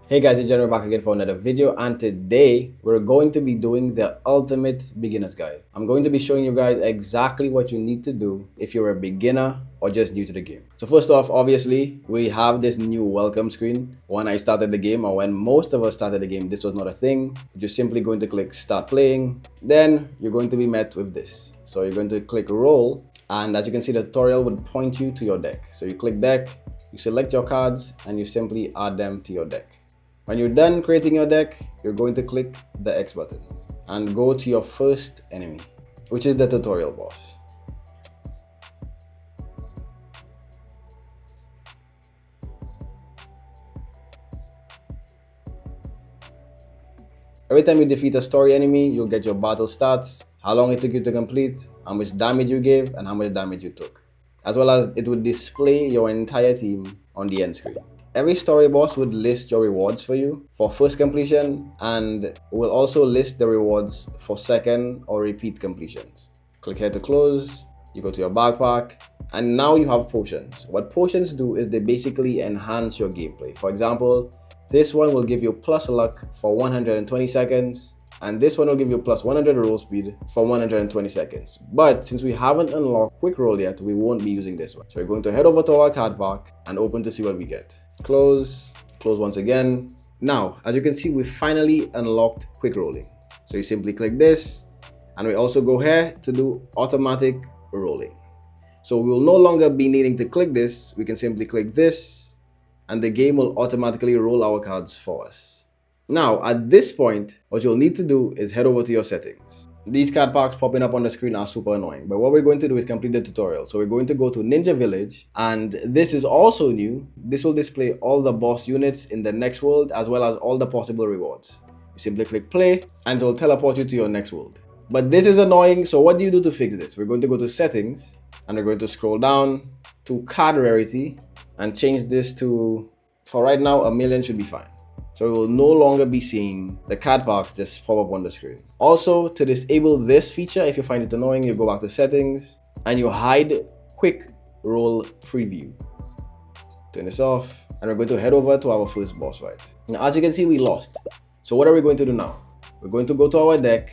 Hey guys, it's General back again for another video, and today we're going to be doing the ultimate beginner's guide. I'm going to be showing you guys exactly what you need to do if you're a beginner or just new to the game. So first off, obviously, we have this new welcome screen. When I started the game, or when most of us started the game, this was not a thing. You're simply going to click start playing. Then you're going to be met with this. So you're going to click roll, and as you can see, the tutorial would point you to your deck. So you click deck, you select your cards, and you simply add them to your deck. When you're done creating your deck, you're going to click the X button and go to your first enemy, which is the tutorial boss. Every time you defeat a story enemy, you'll get your battle stats, how long it took you to complete, how much damage you gave, and how much damage you took. As well as it would display your entire team on the end screen. Every story boss would list your rewards for you for first completion, and will also list the rewards for second or repeat completions. Click here to close, you go to your backpack, and now you have potions. What potions do is they basically enhance your gameplay. For example, this one will give you plus luck for 120 seconds, and this one will give you plus 100 roll speed for 120 seconds. But since we haven't unlocked quick roll yet, we won't be using this one. So we're going to head over to our card pack and open to see what we get. Close once again. Now, as you can see, we finally unlocked quick rolling. So you simply click this, and we also go here to do automatic rolling. So we will no longer be needing to click this. We can simply click this, and the game will automatically roll our cards for us. Now, at this point, what you'll need to do is head over to your settings. These card packs popping up on the screen are super annoying, but what we're going to do is complete the tutorial. So we're going to go to Ninja Village, and this is also new. This will display all the boss units in the next world, as well as all the possible rewards. You simply click play, and it will teleport you to your next world. But this is annoying, so what do you do to fix this? We're going to go to settings, and we're going to scroll down to card rarity, and change this to, for right now, 1,000,000 should be fine. So we will no longer be seeing the card packs just pop up on the screen. Also, to disable this feature, if you find it annoying, you go back to settings and you hide quick roll preview. Turn this off, and we're going to head over to our first boss fight. Now, as you can see, we lost. So what are we going to do now? We're going to go to our deck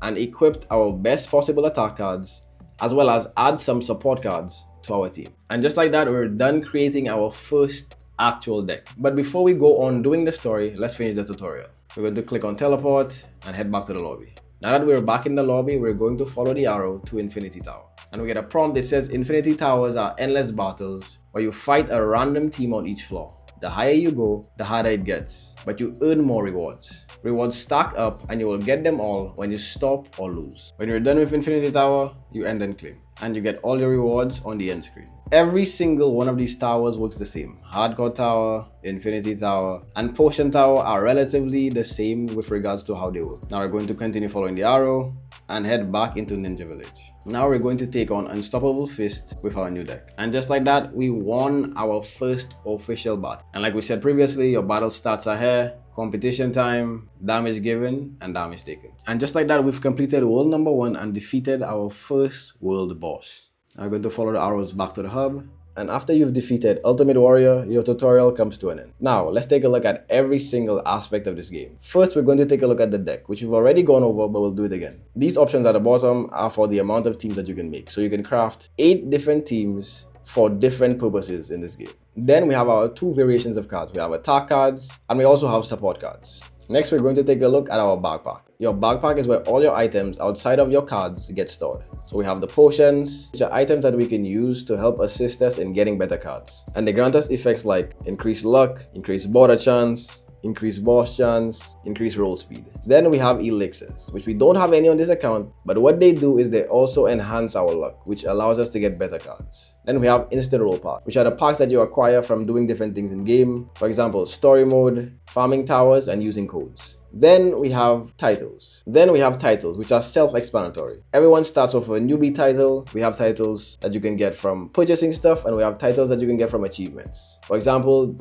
and equip our best possible attack cards, as well as add some support cards to our team. And just like that, we're done creating our first actual deck. But before we go on doing the story, let's finish the tutorial. We're going to click on teleport and head back to the lobby. Now that we're back in the lobby, we're going to follow the arrow to Infinity Tower. And we get a prompt that says Infinity Towers are endless battles where you fight a random team on each floor. The higher you go, the harder it gets, but you earn more rewards. Rewards stack up, and you will get them all when you stop or lose. When you're done with Infinity Tower, you end and claim, and you get all your rewards on the end screen. Every single one of these towers works the same. Hardcore Tower, Infinity Tower, and Potion Tower are relatively the same with regards to how they work. Now we're going to continue following the arrow and head back into Ninja Village. Now we're going to take on Unstoppable Fist with our new deck. And just like that, we won our first official battle. And like we said previously, your battle stats are here: competition time, damage given, and damage taken. And just like that, we've completed world number 1 and defeated our first world boss. I'm going to follow the arrows back to the hub. And after you've defeated Ultimate Warrior, your tutorial comes to an end. Now, let's take a look at every single aspect of this game. First, we're going to take a look at the deck, which we've already gone over, but we'll do it again. These options at the bottom are for the amount of teams that you can make. So you can craft 8 different teams for different purposes in this game. Then we have our 2 variations of cards. We have attack cards, and we also have support cards. Next, we're going to take a look at our backpack. Your backpack is where all your items outside of your cards get stored. So we have the potions, which are items that we can use to help assist us in getting better cards. And they grant us effects like increased luck, increased border chance, increased boss chance, increased roll speed. Then we have elixirs, which we don't have any on this account, but what they do is they also enhance our luck, which allows us to get better cards. Then we have instant roll packs, which are the packs that you acquire from doing different things in game. For example, story mode, farming towers, and using codes. Then we have titles. Which are self-explanatory. Everyone starts off with a newbie title. We have titles that you can get from purchasing stuff, and we have titles that you can get from achievements. For example,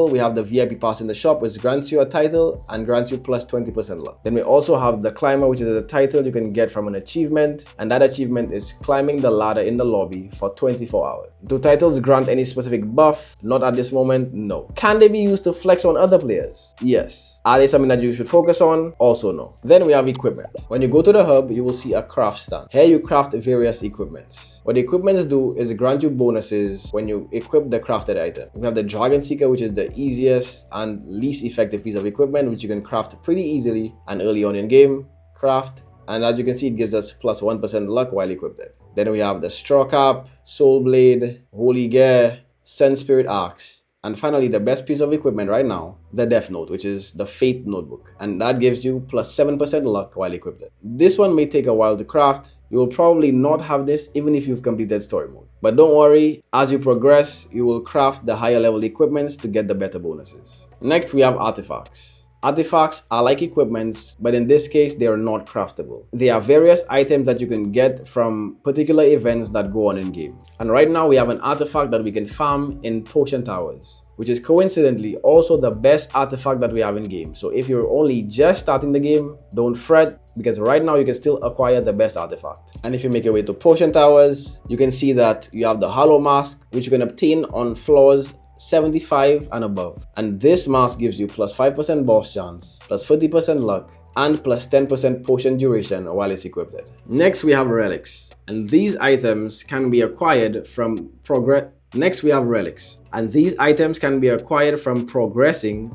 we have the VIP pass in the shop, which grants you a title and grants you plus 20% luck. Then we also have the climber, which is a title you can get from an achievement, and that achievement is climbing the ladder in the lobby for 24 hours. Do titles grant any specific buff? Not at this moment, no. Can they be used to flex on other players? Yes. Are they something that you should focus on? Also no. Then we have equipment. When you go to the hub, you will see a craft stand. Here you craft various equipments. What the equipments do is grant you bonuses when you equip the crafted item. We have the Dragon Seeker, which is the easiest and least effective piece of equipment, which you can craft pretty easily and early on in game. Craft, and as you can see, it gives us plus 1% luck while equipped. Then we have the Straw Cap, Soul Blade, Holy Gear, Sun Spirit Axe, and finally the best piece of equipment right now, the Death Note, which is the Fate Notebook, and that gives you plus 7% luck while equipped. This one may take a while to craft. You will probably not have this even if you've completed story mode. But don't worry, as you progress, you will craft the higher level equipments to get the better bonuses. Next we have artifacts. Artifacts are like equipments, but in this case, they are not craftable. They are various items that you can get from particular events that go on in game. And right now we have an artifact that we can farm in Potion Towers, which is coincidentally also the best artifact that we have in game. So if you're only just starting the game, don't fret, because right now you can still acquire the best artifact. And if you make your way to Potion Towers, you can see that you have the Hollow Mask, which you can obtain on floors 75 and above, and this mask gives you plus 5% boss chance, plus 30% luck, and plus 10% potion duration while it's equipped. Next we have relics, and these items can be acquired from progressing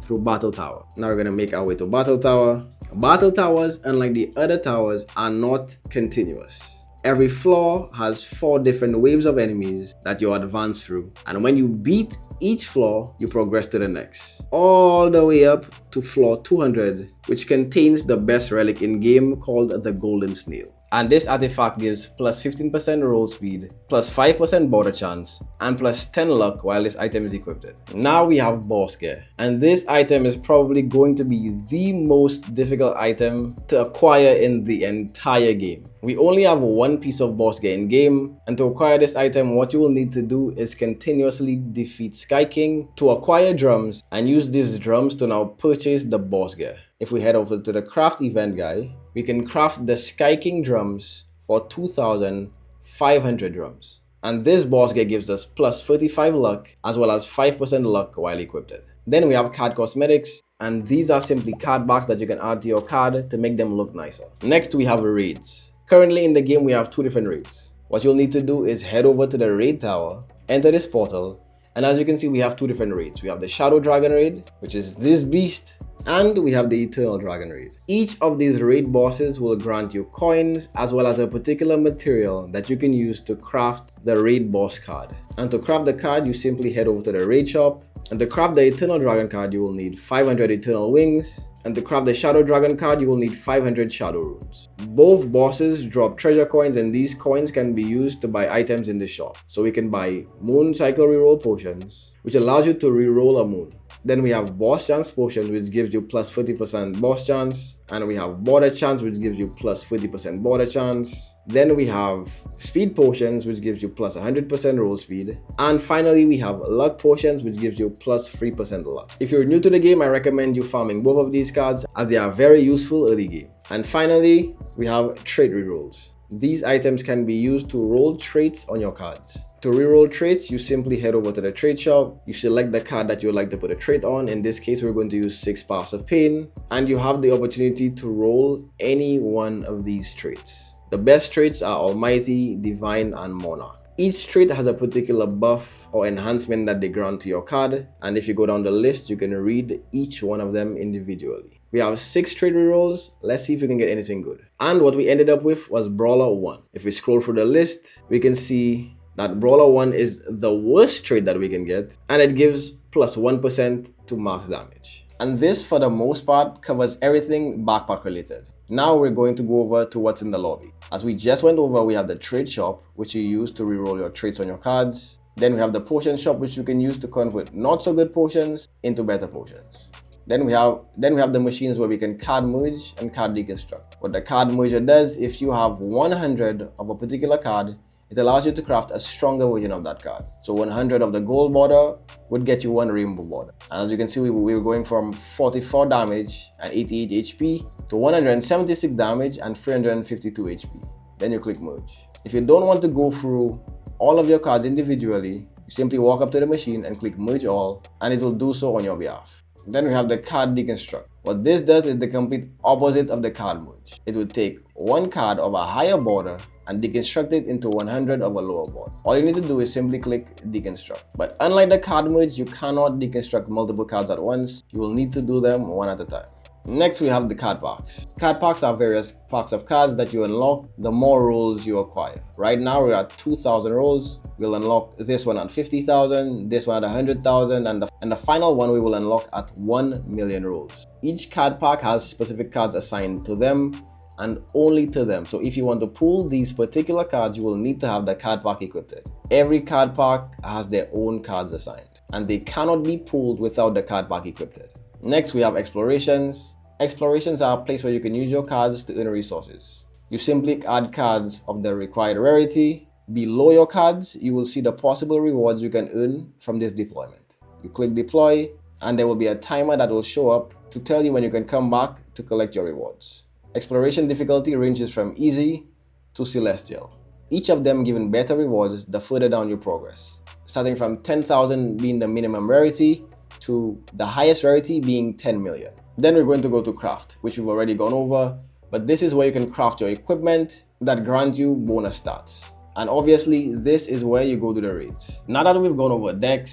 through Battle Tower. Now we're gonna make our way to Battle Tower. Battle Towers, unlike the other towers, are not continuous. Every floor has 4 different waves of enemies that you advance through, and when you beat each floor, you progress to the next, all the way up to floor 200, which contains the best relic in game called the Golden Snail. And this artifact gives plus 15% roll speed, plus 5% border chance, and plus 10 luck while this item is equipped. Now we have boss gear, and this item is probably going to be the most difficult item to acquire in the entire game. We only have 1 piece of boss gear in game, and to acquire this item, what you will need to do is continuously defeat Sky King to acquire drums, and use these drums to now purchase the boss gear. If we head over to the craft event guy, we can craft the Sky King drums for 2,500 drums. And this boss gear gives us plus 35 luck as well as 5% luck while equipped. Then we have card cosmetics, and these are simply card backs that you can add to your card to make them look nicer. Next we have raids. Currently in the game we have 2 different raids. What you'll need to do is head over to the raid tower, enter this portal, and as you can see we have 2 different raids. We have the Shadow Dragon raid, which is this beast, and we have the Eternal Dragon raid. Each of these raid bosses will grant you coins as well as a particular material that you can use to craft the raid boss card. And to craft the card, you simply head over to the raid shop, and to craft the Eternal Dragon card you will need 500 Eternal Wings, and to craft the Shadow Dragon card you will need 500 Shadow Runes. Both bosses drop treasure coins, and these coins can be used to buy items in the shop. So we can buy Moon Cycle Reroll Potions, which allows you to reroll a moon. Then we have boss chance potions, which gives you plus 30% boss chance, and we have border chance, which gives you plus 30% border chance. Then we have speed potions, which gives you plus 100% roll speed, and finally we have luck potions, which gives you plus 3% luck. If you're new to the game, I recommend you farming both of these cards as they are very useful early game. And finally we have trait rerolls. These items can be used to roll traits on your cards. To reroll traits, you simply head over to the trait shop, you select the card that you would like to put a trait on. In this case, we're going to use 6 Paths of Pain, and you have the opportunity to roll any one of these traits. The best traits are Almighty, Divine, and Monarch. Each trait has a particular buff or enhancement that they grant to your card, and if you go down the list, you can read each one of them individually. We have 6 trait rerolls. Let's see if we can get anything good. And what we ended up with was Brawler 1. If we scroll through the list, we can see that Brawler 1 is the worst trait that we can get, and it gives plus 1% to max damage. And this, for the most part, covers everything backpack related. Now we're going to go over to what's in the lobby. As we just went over, we have the trade shop, which you use to reroll your traits on your cards. Then we have the potion shop, which you can use to convert not so good potions into better potions. Then we have the machines where we can card merge and card deconstruct. What the card merger does, if you have 100 of a particular card, it allows you to craft a stronger version of that card. So 100 of the gold border would get you one rainbow border. And as you can see, we were going from 44 damage and 88 HP to 176 damage and 352 HP. Then you click merge. If you don't want to go through all of your cards individually, you simply walk up to the machine and click merge all, and it will do so on your behalf. Then we have the card deconstruct. What this does is the complete opposite of the card merge. It would take one card of a higher border and deconstruct it into 100 of a lower border. All you need to do is simply click deconstruct. But unlike the card merge, you cannot deconstruct multiple cards at once. You will need to do them one at a time. Next, we have the card packs. Card packs are various packs of cards that you unlock the more rolls you acquire. Right now, we're at 2,000 rolls. We'll unlock this one at 50,000, this one at 100,000, and the final one we will unlock at 1 million rolls. Each card pack has specific cards assigned to them and only to them. So if you want to pull these particular cards, you will need to have the card pack equipped. Every card pack has their own cards assigned, and they cannot be pulled without the card pack equipped. Next, we have explorations. Explorations are a place where you can use your cards to earn resources. You simply add cards of the required rarity. Below your cards, you will see the possible rewards you can earn from this deployment. You click deploy, and there will be a timer that will show up to tell you when you can come back to collect your rewards. Exploration difficulty ranges from easy to celestial, each of them giving better rewards the further down you progress, starting from 10,000 being the minimum rarity to the highest rarity being 10 million. Then we're going to go to craft, which we've already gone over, but this is where you can craft your equipment that grant you bonus stats. And obviously, this is where you go to the raids. Now that we've gone over deck,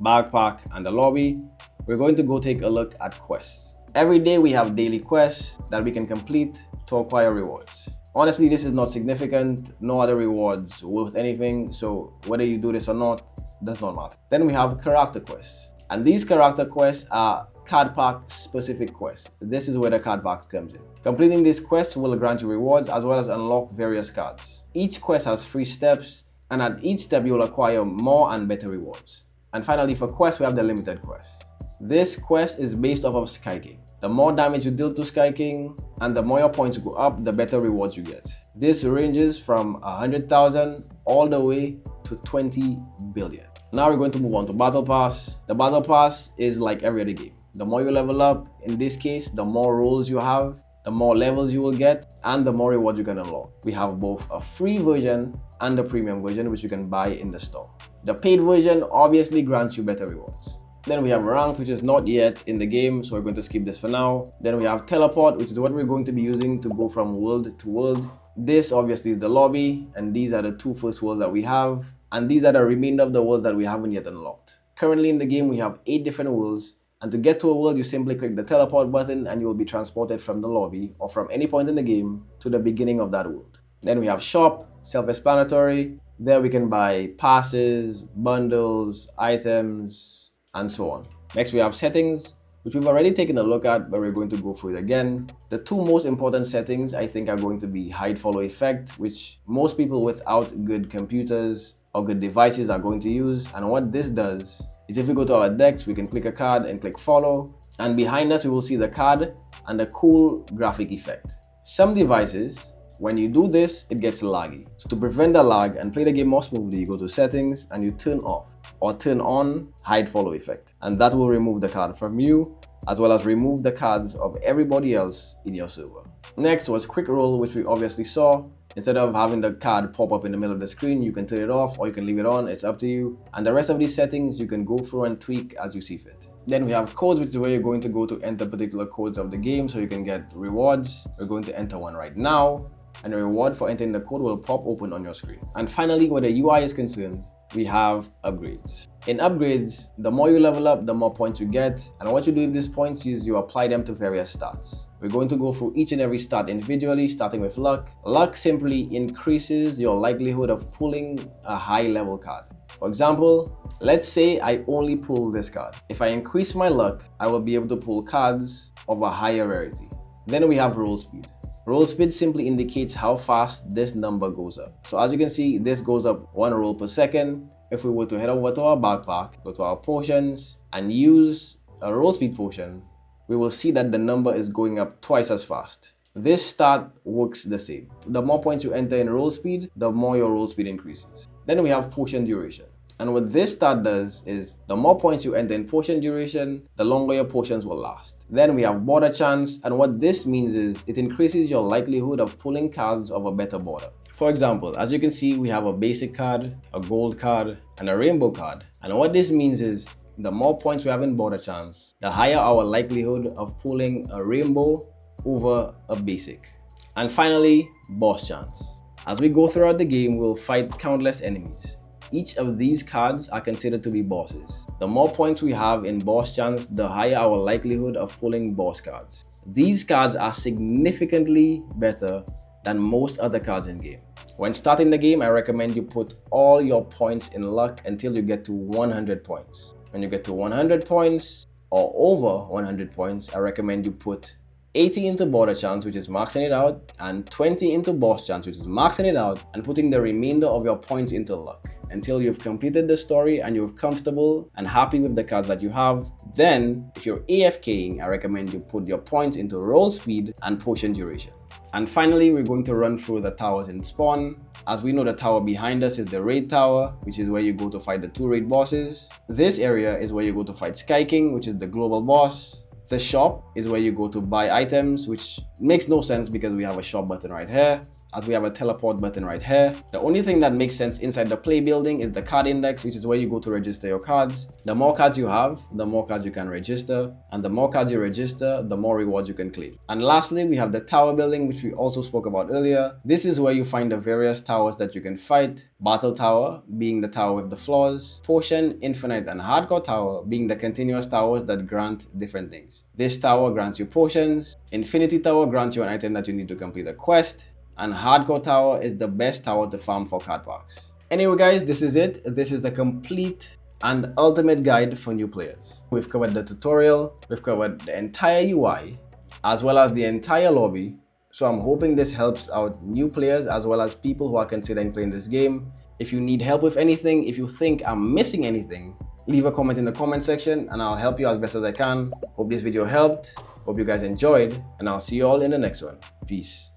backpack, and the lobby, we're going to go take a look at quests. Every day we have daily quests that we can complete to acquire rewards. Honestly, this is not significant, no other rewards worth anything, so whether you do this or not, does not matter. Then we have character quests, and these character quests are card pack specific quests. This is where the card packs comes in. Completing this quest will grant you rewards as well as unlock various cards. Each quest has 3 steps, and at each step you will acquire more and better rewards. And finally, for quests, we have the limited quest. This quest is based off of Sky King. The more damage you deal to Sky King and the more your points go up, the better rewards you get. This ranges from 100,000 all the way to 20 billion. Now we're going to move on to Battle Pass. The Battle Pass is like every other game. The more you level up, in this case, the more rolls you have, the more levels you will get, and the more rewards you can unlock. We have both a free version and a premium version, which you can buy in the store. The paid version obviously grants you better rewards. Then we have ranked, which is not yet in the game, so we're going to skip this for now. Then we have teleport, which is what we're going to be using to go from world to world. This obviously is the lobby, and these are the 2 first worlds that we have, and these are the remainder of the worlds that we haven't yet unlocked. Currently in the game, we have 8 different worlds, and to get to a world, you simply click the teleport button and you will be transported from the lobby or from any point in the game to the beginning of that world. Then we have shop, self-explanatory. There we can buy passes, bundles, items, and so on. Next we have settings, which we've already taken a look at, but we're going to go through it again. The 2 most important settings I think are going to be hide follow effect, which most people without good computers or good devices are going to use. And what this does is if we go to our decks, we can click a card and click follow, and behind us we will see the card and a cool graphic effect. Some devices, when you do this, it gets laggy. So to prevent the lag and play the game more smoothly, you go to settings and you turn off or turn on hide follow effect, and that will remove the card from you as well as remove the cards of everybody else in your server. Next was quick roll, which we obviously saw. Instead of having the card pop up in the middle of the screen, you can turn it off or you can leave it on, it's up to you. And the rest of these settings you can go through and tweak as you see fit. Then we have codes, which is where you're going to go to enter particular codes of the game so you can get rewards. We're going to enter one right now, and the reward for entering the code will pop open on your screen. And finally, where the UI is concerned, we have upgrades. In upgrades, the more you level up, the more points you get, and what you do with these points is you apply them to various stats. We're going to go through each and every stat individually, starting with luck. Luck simply increases your likelihood of pulling a high level card. For example, let's say I only pull this card. If I increase my luck, I will be able to pull cards of a higher rarity. Then we have roll speed. Roll speed simply indicates how fast this number goes up. So as you can see, this goes up 1 roll per second. If we were to head over to our backpack, go to our potions, and use a roll speed potion, we will see that the number is going up twice as fast. This stat works the same. The more points you enter in roll speed, the more your roll speed increases. Then we have potion duration. And what this stat does is the more points you enter in potion duration, the longer your potions will last. Then we have border chance, and what this means is it increases your likelihood of pulling cards of a better border. For example, as you can see, we have a basic card, a gold card, and a rainbow card. And what this means is the more points we have in border chance, the higher our likelihood of pulling a rainbow over a basic. And finally, boss chance. As we go throughout the game, we'll fight countless enemies. Each of these cards are considered to be bosses. The more points we have in boss chance, the higher our likelihood of pulling boss cards. These cards are significantly better than most other cards in game. When starting the game, I recommend you put all your points in luck until you get to 100 points. When you get to 100 points or over 100 points, I recommend you put 80 into border chance, which is maxing it out, and 20 into boss chance, which is maxing it out, and putting the remainder of your points into luck until you've completed the story and you're comfortable and happy with the cards that you have. Then, if you're AFKing, I recommend you put your points into roll speed and potion duration. And finally, we're going to run through the towers in spawn. As we know, the tower behind us is the raid tower, which is where you go to fight the 2 raid bosses. This area is where you go to fight Sky King, which is the global boss. The shop is where you go to buy items, which makes no sense because we have a shop button right here, as we have a teleport button right here. The only thing that makes sense inside the play building is the card index, which is where you go to register your cards. The more cards you have, the more cards you can register, and the more cards you register, the more rewards you can claim. And lastly, we have the tower building, which we also spoke about earlier. This is where you find the various towers that you can fight. Battle tower being the tower with the floors, potion, infinite, and hardcore tower being the continuous towers that grant different things. This tower grants you potions, infinity tower grants you an item that you need to complete a quest, and hardcore tower is the best tower to farm for card packs. Anyway guys, this is it. This is the complete and ultimate guide for new players. We've covered the tutorial, we've covered the entire UI, as well as the entire lobby. So I'm hoping this helps out new players as well as people who are considering playing this game. If you need help with anything, if you think I'm missing anything, leave a comment in the comment section and I'll help you as best as I can. Hope this video helped, hope you guys enjoyed, and I'll see you all in the next one. Peace.